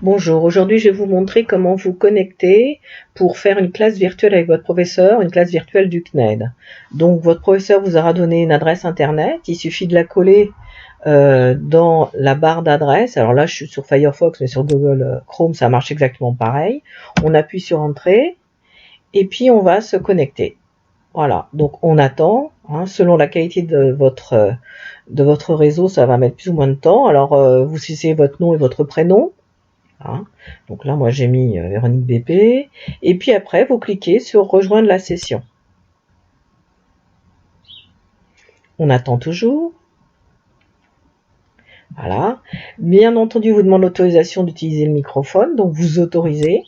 Bonjour, aujourd'hui je vais vous montrer comment vous connecter pour faire une classe virtuelle avec votre professeur, une classe virtuelle du CNED. Donc votre professeur vous aura donné une adresse internet, il suffit de la coller dans la barre d'adresse. Alors là je suis sur Firefox, mais sur Google Chrome ça marche exactement pareil. On appuie sur Entrée et puis on va se connecter. Voilà, donc on attend, hein, selon la qualité de votre réseau, ça va mettre plus ou moins de temps. Alors vous saisissez votre nom et votre prénom. Hein. Donc là, moi j'ai mis Véronique BP. Et puis après, vous cliquez sur rejoindre la session. On attend toujours. Voilà. Bien entendu, vous demande l'autorisation d'utiliser le microphone. Donc vous autorisez.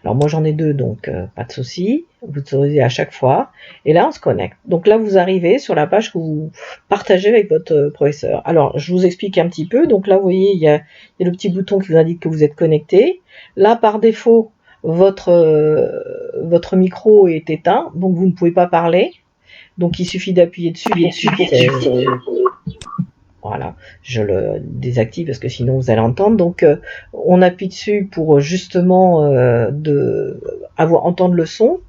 Alors moi j'en ai deux, donc pas de souci. Vous autorisez à chaque fois. Et là on se connecte. Donc là vous arrivez sur la page que vous partagez avec votre professeur. Alors je vous explique un petit peu. Donc là vous voyez il y a le petit bouton qui vous indique que vous êtes connecté. Là par défaut votre micro est éteint, donc vous ne pouvez pas parler. Donc il suffit d'appuyer dessus. Voilà, je le désactive parce que sinon vous allez entendre. Donc on appuie dessus pour justement entendre le son.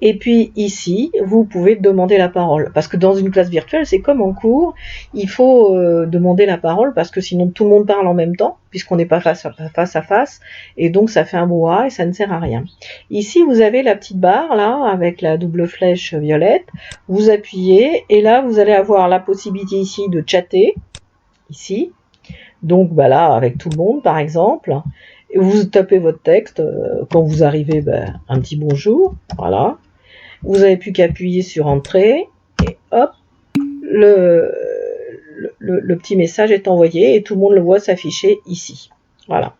Et puis ici, vous pouvez demander la parole. Parce que dans une classe virtuelle, c'est comme en cours, il faut demander la parole parce que sinon tout le monde parle en même temps, puisqu'on n'est pas face à face, et donc ça fait un brouhaha et ça ne sert à rien. Ici, vous avez la petite barre, là, avec la double flèche violette. Vous appuyez, et là, vous allez avoir la possibilité ici de chatter, ici. Donc, bah là, avec tout le monde, par exemple. Vous tapez votre texte, quand vous arrivez, un petit bonjour, voilà. Vous n'avez plus qu'à appuyer sur Entrée, et hop, le petit message est envoyé, et tout le monde le voit s'afficher ici. Voilà.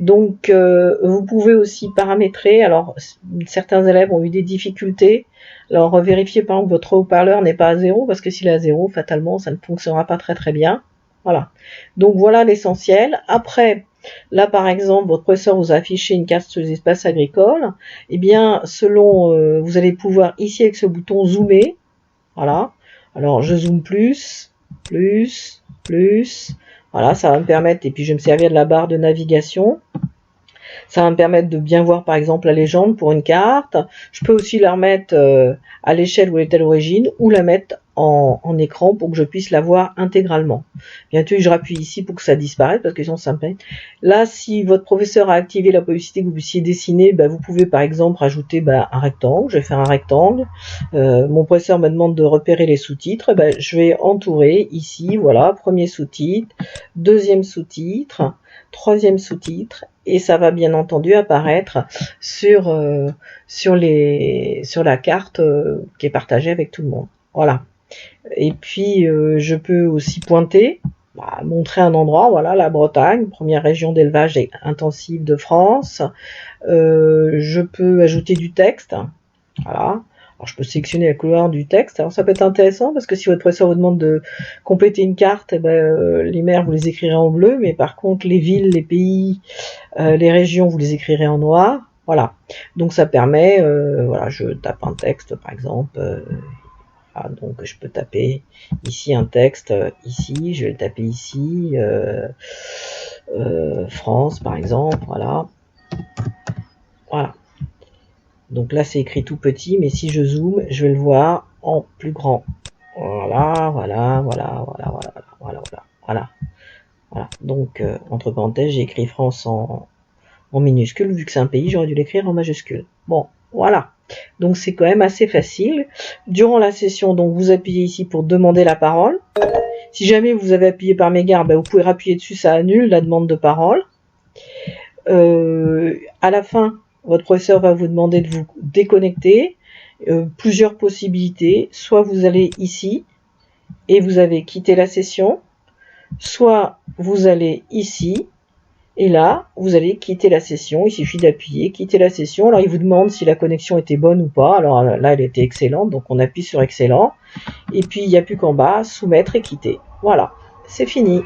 Donc, vous pouvez aussi paramétrer, alors, certains élèves ont eu des difficultés, alors vérifiez par exemple que votre haut-parleur n'est pas à 0, parce que s'il est à 0, fatalement, ça ne fonctionnera pas très très bien. Voilà. Donc, voilà l'essentiel. Après, là, par exemple, votre professeur vous a affiché une carte sur les espaces agricoles. Eh bien, selon, vous allez pouvoir ici avec ce bouton zoomer. Voilà. Alors, je zoome plus. Voilà, ça va me permettre, et puis je vais me servir de la barre de navigation. Ça va me permettre de bien voir par exemple la légende pour une carte. Je peux aussi la remettre à l'échelle où elle est à l'origine, ou la mettre en écran pour que je puisse la voir intégralement. Bien sûr, je rappuie ici pour que ça disparaisse parce qu'ils sont sympas. Là, si votre professeur a activé la possibilité que vous puissiez dessiner, vous pouvez par exemple rajouter un rectangle. Je vais faire un rectangle. Mon professeur me demande de repérer les sous-titres. Je vais entourer ici, voilà, premier sous-titre, deuxième sous-titre, troisième sous-titre, et ça va bien entendu apparaître sur la carte qui est partagée avec tout le monde. Voilà. Et puis je peux aussi pointer, montrer un endroit, voilà, la Bretagne, première région d'élevage intensif de France. Je peux ajouter du texte, voilà. Alors je peux sélectionner la couleur du texte. Alors ça peut être intéressant parce que si votre professeur vous demande de compléter une carte, les mers vous les écrirez en bleu, mais par contre les villes, les pays, les régions vous les écrirez en noir. Voilà. Donc ça permet, voilà, je tape un texte par exemple. Donc je peux taper ici un texte, ici, je vais le taper ici, France par exemple, voilà. Voilà. Donc là c'est écrit tout petit, mais si je zoome, je vais le voir en plus grand. Voilà. Donc entre parenthèses, j'ai écrit France en minuscule, vu que c'est un pays, j'aurais dû l'écrire en majuscule. Bon, voilà. Donc c'est quand même assez facile. Durant la session, donc vous appuyez ici pour demander la parole. Si jamais vous avez appuyé par mégarde, vous pouvez appuyer dessus, ça annule la demande de parole. À la fin, votre professeur va vous demander de vous déconnecter. Plusieurs possibilités. Soit vous allez ici et vous avez quitté la session. Soit vous allez ici. Et là, vous allez quitter la session. Il suffit d'appuyer, quitter la session. Alors, il vous demande si la connexion était bonne ou pas. Alors là, elle était excellente. Donc, on appuie sur excellent. Et puis, il n'y a plus qu'en bas, soumettre et quitter. Voilà, c'est fini.